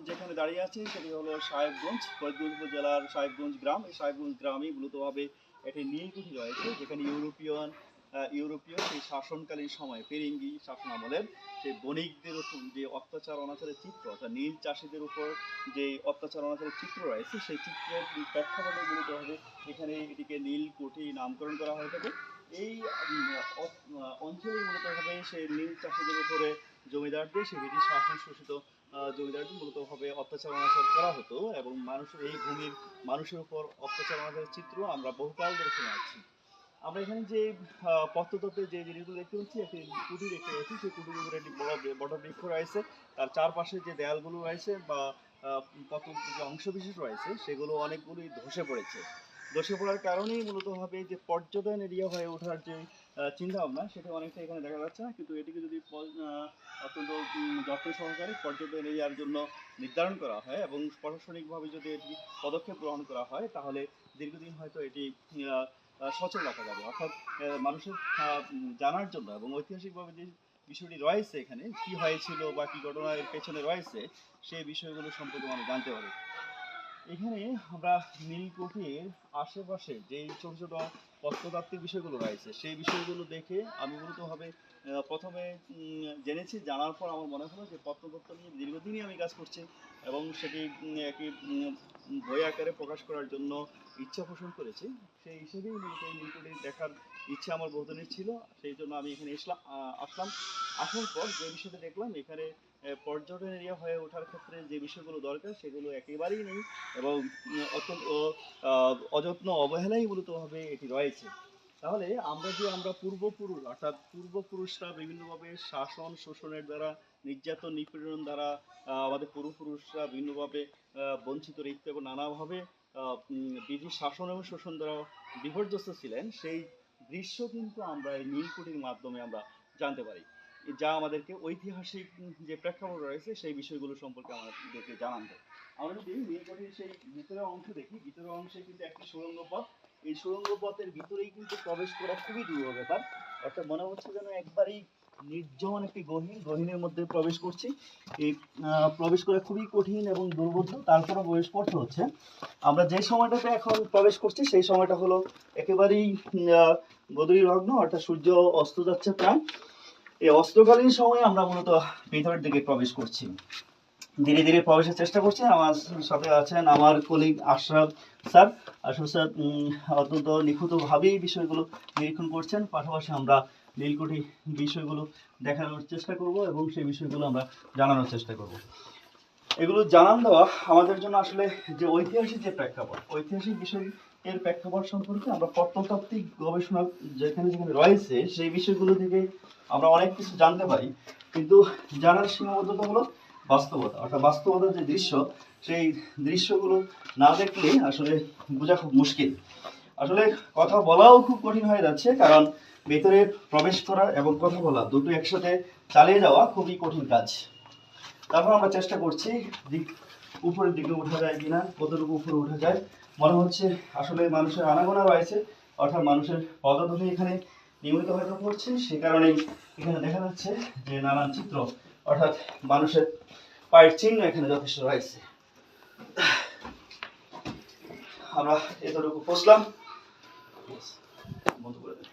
যেখানে দাঁড়িয়ে আছি সেটি হলো সাহেবগঞ্জ, ফরিদগঞ্জ উপজেলার সাহেবগঞ্জ গ্রাম। এই সাহেবগঞ্জ গ্রামেই মূলতভাবে একটি নীলকুঠি রয়েছে, যেখানে ইউরোপীয় সেই শাসনকালীন সময় ফিরিঙ্গি শাসন আমলের সেই বণিকদের উপর যে অত্যাচার অনাচারের চিত্র, অর্থাৎ নীল চাষিদের উপর যে অত্যাচার অনাচারের চিত্র রয়েছে, সেই চিত্রের প্রেক্ষাপটে মূলতভাবে এখানে এটিকে নীলকুঠি নামকরণ করা হয়ে থাকে। এই অঞ্চলে মূলতভাবে সেই নীল চাষিদের উপরে জমিদারদের সেই ব্রিটিশ শাসন শোষিত জমিদারদের মূলতভাবে অত্যাচার অনাচার করা হতো, এবং মানুষের এই ভূমির মানুষের উপর অত্যাচার অনাচারের চিত্র আমরা বহুকাল ধরে শুনে আসছি। আমরা এখানে যে প্রত্নতত্ত্বে যে জিনিসগুলো দেখতে পাচ্ছি, একটি কুঠি দেখতে পাচ্ছি। সেই কুঠির উপরে একটি বড় বৃক্ষ রয়েছে। তার চারপাশে যে দেয়ালগুলো রয়েছে বা প্রত্নতত্ত্বের যে অংশবিশেষ রয়েছে, সেগুলো অনেকগুলোই ধসে পড়েছে। ধসে পড়ার কারণেই মূলতভাবে যে পর্যটন এরিয়া হয়ে ওঠার যে চিন্তা ভাবনা, সেটা অনেকটা এখানে দেখা যাচ্ছে না। কিন্তু এটিকে যদি অত্যন্ত যত্ন সহকারে পর্যটন এরিয়ার জন্য নির্ধারণ করা হয় এবং প্রশাসনিকভাবে যদি এটি পদক্ষেপ গ্রহণ করা হয়, তাহলে দীর্ঘদিন হয়তো এটি সচল রাখা যাবে। অর্থাৎ মানুষের জানার জন্য এবং ঐতিহাসিকভাবে যে বিষয়টি রয়েছে, এখানে কি হয়েছিল বা কি ঘটনা এর পেছনে রয়েছে, সেই বিষয়গুলো সম্পর্কে মানুষ জানতে পারে। এখানে আমরা নীলকুঠির আশেপাশে যে ছোট ছোট প্রত্নতাত্ত্বিক বিষয়গুলো রয়েছে, সেই বিষয়গুলো দেখে আমি মূলতভাবে প্রথমে জেনেছি। জানার পর আমার মনে হলো যে প্রত্নতত্ত্ব নিয়ে দীর্ঘদিনই আমি কাজ করছি, এবং সেটি একটি বই আকারে প্রকাশ করার জন্য ইচ্ছা পোষণ করেছি। সেই হিসেবেই মূলত এই নীলকুঠি দেখার ইচ্ছা আমার বহুদিনের ছিল। সেই জন্য আমি এখানে আসলাম। আসার পর যে বিষয়টা দেখলাম, এখানে পর্যটন এরিয়া হয়ে ওঠার ক্ষেত্রে যে বিষয়গুলো দরকার, সেগুলো একেবারেই নেই, এবং অত্যন্ত অযত্ন অবহেলাই মূলতভাবে এটি রয়েছে। তাহলে আমরা পূর্বপুরুষ, অর্থাৎ পূর্বপুরুষরা বিভিন্নভাবে শাসন শোষণের দ্বারা, নির্যাতন নিপীড়ন দ্বারা আমাদের পূর্বপুরুষরা বিভিন্নভাবে বঞ্চিত, রিক্ত এবং নানাভাবে ব্রিটিশ শাসন এবং শোষণ দ্বারা বিপর্যস্ত ছিলেন, সেই দৃশ্য কিন্তু আমরা এই নীলকুঠির মাধ্যমে আমরা জানতে পারি, যা আমাদেরকে ঐতিহাসিক যে প্রেক্ষাপট রয়েছে সেই বিষয়গুলো সম্পর্কে আমাদেরকে জানান দেয়। আমরা যদি নীলকুঠির সেই ভিতরের অংশ দেখি, ভিতরের অংশে কিন্তু একটি সুড়ঙ্গ পথ। এই সুড়ঙ্গ পথের ভিতরেই কিন্তু প্রবেশ করা খুবই দুরূহ ব্যাপার। অর্থাৎ মনে হচ্ছে যেন একবারেই নির্জন একটি গহীনের মধ্যে প্রবেশ করছি। এই প্রবেশ করা খুবই কঠিন এবং দুর্বোধ্য, তারপরে প্রবেশ করতে হচ্ছে। আমরা যে সময়টাতে এখন প্রবেশ করছি, সেই সময়টা হলো একেবারেই বদরি লগ্ন, অর্থাৎ সূর্য অস্ত যাচ্ছে প্রায়। এই অস্ত্রকালীন সময়ে আমরা মূলত ভিতরের দিকে প্রবেশ করছি, ধীরে ধীরে প্রবেশের চেষ্টা করছি। আমার সাথে আছেন আমার colleague Ashraf sir. Ashraf sir অত্যন্ত নিখুঁতভাবেই বিষয়গুলো নিরীক্ষণ করছেন। পাশাপাশি আমরা নীলকুঠি বিষয়গুলো দেখানোর চেষ্টা করব এবং সেই বিষয়গুলো আমরা জানানোর চেষ্টা করব। এগুলো জানান দেওয়া আমাদের জন্য আসলে যে ঐতিহাসিক যে প্রেক্ষাপট, ঐতিহাসিক বিষয় এর প্রেক্ষাপট সম্পর্কে আমরা প্রত্নতাত্ত্বিক গবেষণা যেখানে যেখানে রয়েছে, সেই বিষয়গুলো থেকে আমরা অনেক কিছু জানতে পারি। কিন্তু জানার সীমাবদ্ধতা হলো বাস্তবতা, অর্থাৎ বাস্তবতার যে দৃশ্য, সেই দৃশ্যগুলো না দেখলে আসলে বোঝা খুব মুশকিল। আসলে কথা বলাও খুব কঠিন হয়ে যাচ্ছে, কারণ ভেতরে প্রবেশ করা এবং কথা বলা দুটো একসাথে চালিয়ে যাওয়া খুবই কঠিন কাজ। তারপর আমরা চেষ্টা করছি উপরের দিকে উঠা যায় কিনা, কতটুকু উপরে উঠা যায়। মনে হচ্ছে আসলে মানুষের আনাগোনা রয়েছে, অর্থাৎ মানুষের পদধ্বনি এখানে নিয়মিত হয়তো পড়ছে। সে কারণেই এখানে দেখা যাচ্ছে যে নানান চিত্র, অর্থাৎ মানুষের পায়ের চিহ্ন এখানে যথেষ্ট রয়েছে। আমরা এতটুকু পৌঁছলাম, বন্ধ করে দেব।